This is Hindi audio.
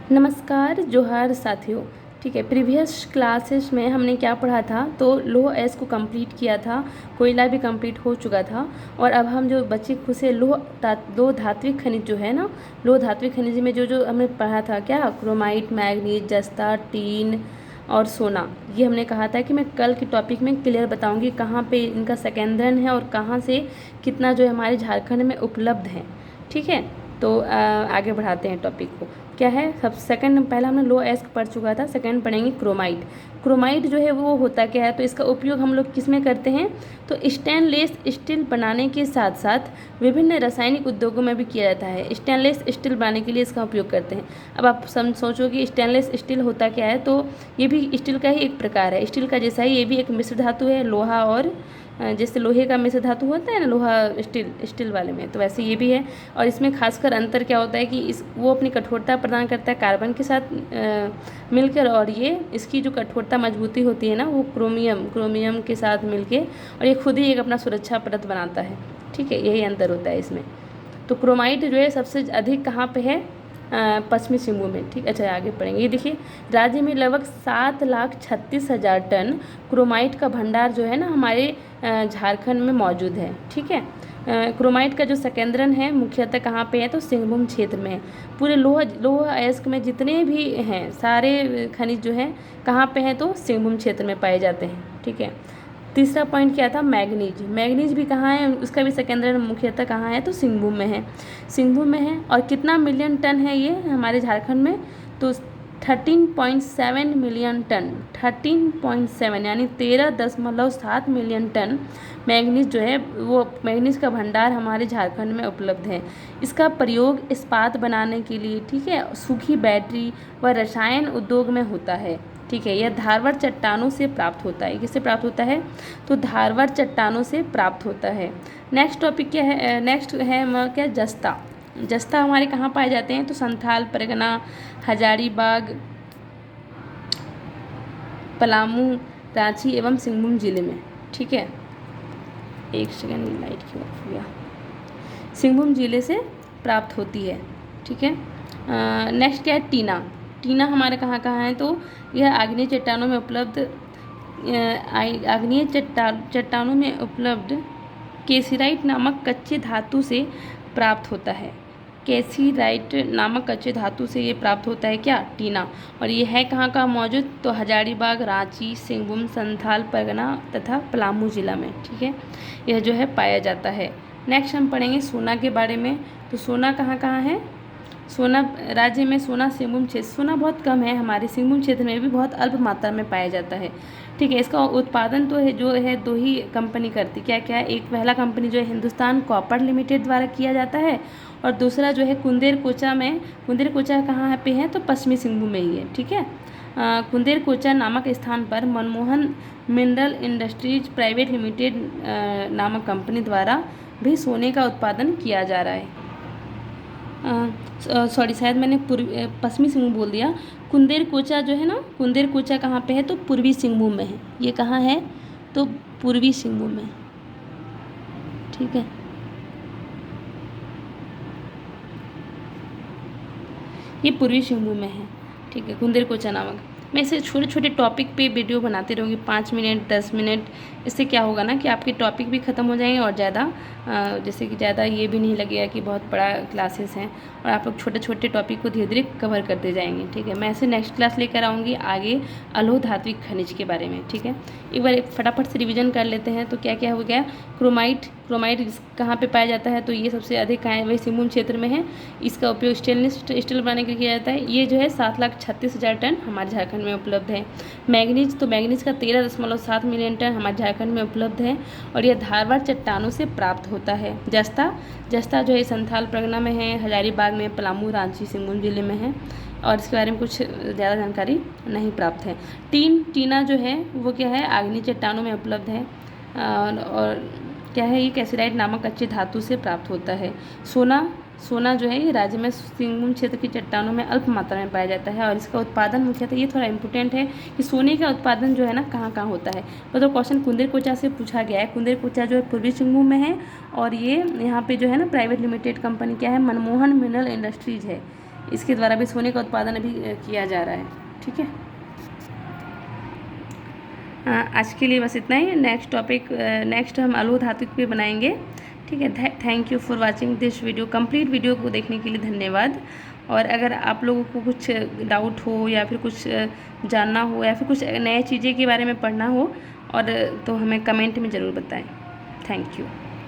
नमस्कार जोहार साथियों। ठीक है, प्रीवियस क्लासेस में हमने क्या पढ़ा था, तो लोह अयस्क को कंप्लीट किया था, कोयला भी कंप्लीट हो चुका था। और अब हम जो बचे खुद से लोह धात्विक खनिज जो है ना, लोह धात्विक खनिज में जो जो हमने पढ़ा था क्या, क्रोमाइट, मैग्नीज, जस्ता, टीन और सोना। ये हमने कहा था कि मैं कल के टॉपिक में क्लियर बताऊंगी कहाँ पे इनका संकेंद्रण है और कहाँ से कितना जो है हमारे झारखंड में उपलब्ध है। ठीक है, तो आगे बढ़ाते हैं टॉपिक को। क्या है, सब सेकंड, पहला हमने लो अयस्क पढ़ चुका था, सेकंड पढ़ेंगे क्रोमाइट। क्रोमाइट जो है वो होता क्या है, तो इसका उपयोग हम लोग किस में करते हैं, तो स्टेनलेस स्टील बनाने के साथ साथ विभिन्न रासायनिक उद्योगों में भी किया जाता है। स्टेनलेस स्टील बनाने के लिए इसका उपयोग करते हैं। अब आप सोचो कि स्टेनलेस स्टील होता क्या है, तो ये भी स्टील का ही एक प्रकार है, स्टील का जैसा ही ये भी एक मिश्र धातु है, लोहा और जैसे लोहे का मिश्र धातु होता है ना, लोहा स्टील वाले में, तो वैसे ये भी है। और इसमें खासकर अंतर क्या होता है कि वो अपनी कठोरता प्रदान करता है कार्बन के साथ मिलकर, और ये इसकी जो कठोरता मजबूती होती है ना, वो क्रोमियम के साथ मिलके, और ये खुद ही एक अपना सुरक्षा परत बनाता है। ठीक है, यही अंतर होता है इसमें। तो क्रोमाइट जो है सबसे अधिक कहाँ पे है, पश्चिमी सिंहभूम में। ठीक, अच्छा आगे पढ़ेंगे। ये देखिए, राज्य में लगभग 7,36,000 टन क्रोमाइट का भंडार जो है ना हमारे झारखंड में मौजूद है। ठीक है, क्रोमाइट का जो संकेंद्रण है मुख्यतः कहाँ पे है, तो सिंहभूम क्षेत्र में है। पूरे लोह अयस्क में जितने भी हैं सारे खनिज जो हैं कहाँ पे हैं, तो सिंहभूम क्षेत्र में पाए जाते हैं। ठीक है, तीसरा पॉइंट क्या था, मैग्नीज। मैग्नीज भी कहाँ है, उसका भी संकेंद्रण मुख्यतः कहाँ है, तो सिंहभूम में है। सिंहभूम में है, और कितना मिलियन टन है ये हमारे झारखंड में, तो 13.7 मिलियन टन, 13.7 यानी 13.7 मिलियन टन मैग्नीज जो है, वो मैग्नीज का भंडार हमारे झारखंड में उपलब्ध है। इसका प्रयोग इस्पात बनाने के लिए, ठीक है, सूखी बैटरी व रसायन उद्योग में होता है। ठीक है, यह धारवाड़ चट्टानों से प्राप्त होता है। किससे प्राप्त होता है, तो धारवाड़ चट्टानों से प्राप्त होता है। नेक्स्ट टॉपिक क्या है, नेक्स्ट है क्या, जस्ता। जस्ता हमारे कहाँ पाए जाते हैं, तो संथाल परगना, हजारीबाग, पलामू, रांची एवं सिंहभूम जिले में। ठीक है, एक सेकेंड, लाइट क्यों ऑफ हो गया, सिंहभूम जिले से प्राप्त होती है। ठीक है, नेक्स्ट क्या है, टीना। टीना हमारे कहाँ कहाँ है, तो यह आग्नेय चट्टानों में उपलब्ध आग्नेय चट्टानों में उपलब्ध केसिराइट नामक कच्चे धातु से प्राप्त होता है। केसिराइट नामक कच्चे धातु से ये प्राप्त होता है क्या, टीना। और ये है कहाँ कहाँ मौजूद, तो हजारीबाग, रांची, सिंहभूम, संथाल परगना तथा पलामू जिला में। ठीक है, यह जो है पाया जाता है। नेक्स्ट हम पढ़ेंगे सोना के बारे में। तो सोना कहाँ कहाँ है, सोना राज्य में सोना सिंहभूम क्षेत्र, सोना बहुत कम है हमारे सिंहभूम क्षेत्र में भी बहुत अल्प मात्रा में पाया जाता है। ठीक है, इसका उत्पादन तो है जो है दो ही कंपनी करती, क्या क्या है, एक पहला कंपनी जो है हिंदुस्तान कॉपर लिमिटेड द्वारा किया जाता है, और दूसरा जो है कुंदेर कोचा में, कुंदेर कोचा कहाँ पे है, तो पश्चिमी सिंहभूम में ही है। ठीक है, कुंदेर कोचा नामक स्थान पर Manmohan mineral industries private limited नामक कंपनी द्वारा भी सोने का उत्पादन किया जा रहा है। सॉरी, शायद मैंने पश्चिमी सिंहभूम बोल दिया। कुंदेर कोचा जो है ना, कुंदेर कोचा कहाँ पे है, तो पूर्वी सिंहभूम में है। ये कहाँ है, तो पूर्वी सिंहभूम में। ठीक है, ये पूर्वी सिंहभूम में है। ठीक है, कुंदेर कोचा नामक। मैं इसे छोटे छोटे टॉपिक पे वीडियो बनाते रहूँगी, 5 मिनट 10 मिनट। इससे क्या होगा ना कि आपके टॉपिक भी ख़त्म हो जाएंगे, और ज़्यादा जैसे कि ज़्यादा ये भी नहीं लगेगा कि बहुत बड़ा क्लासेस हैं, और आप लोग छोटे छोटे टॉपिक को धीरे धीरे कवर करते जाएंगे। ठीक है, मैं ऐसे नेक्स्ट क्लास लेकर आऊँगी आगे अलोह धात्विक खनिज के बारे में। ठीक है, एक बार फटाफट से रिविजन कर लेते हैं। तो क्या क्या हो गया, क्रोमाइट कहाँ पे पाया जाता है, तो ये सबसे अधिक कहाँ है, वही सिंहभूम क्षेत्र में है। इसका उपयोग स्टेनलेस स्टील बनाने के लिए किया जाता है। ये जो है 7,36,000 टन हमारे झारखंड में उपलब्ध है। मैग्नीज, तो मैग्नीज का 13.7 मिलियन टन हमारे झारखंड में उपलब्ध है, और यह धारवाड़ चट्टानों से प्राप्त होता है। जस्ता जो है संथाल परगना में है, हजारीबाग में, पलामू, रांची, सिंहभूम जिले में है, और इसके बारे में कुछ ज़्यादा जानकारी नहीं प्राप्त है। टीना जो है वो क्या है, आग्नेय चट्टानों में उपलब्ध है, और क्या है, ये कैसिराइट नामक कच्चे धातु से प्राप्त होता है। सोना जो है ये राज्य में सिंहभूम क्षेत्र की चट्टानों में अल्प मात्रा में पाया जाता है, और इसका उत्पादन मुख्यतः, ये थोड़ा इंपॉर्टेंट है कि सोने का उत्पादन जो है ना कहाँ कहाँ होता है। तो क्वेश्चन कुंदेर कोचा से पूछा गया है। कुंदेर कोचा जो है पूर्वी सिंहभूम में है, और ये यहाँ पे जो है ना प्राइवेट लिमिटेड कंपनी क्या है, मनमोहन मिनरल इंडस्ट्रीज है। इसके द्वारा भी सोने का उत्पादन अभी किया जा रहा है। ठीक है, आज के लिए बस इतना ही। नेक्स्ट हम अलू धातु पे बनाएंगे। ठीक है, thank you for watching this video. Complete video को देखने के लिए धन्यवाद। और अगर आप लोगों को कुछ डाउट हो या फिर कुछ जानना हो या फिर कुछ नए चीज़ें के बारे में पढ़ना हो और तो हमें कमेंट में ज़रूर बताएं। Thank you.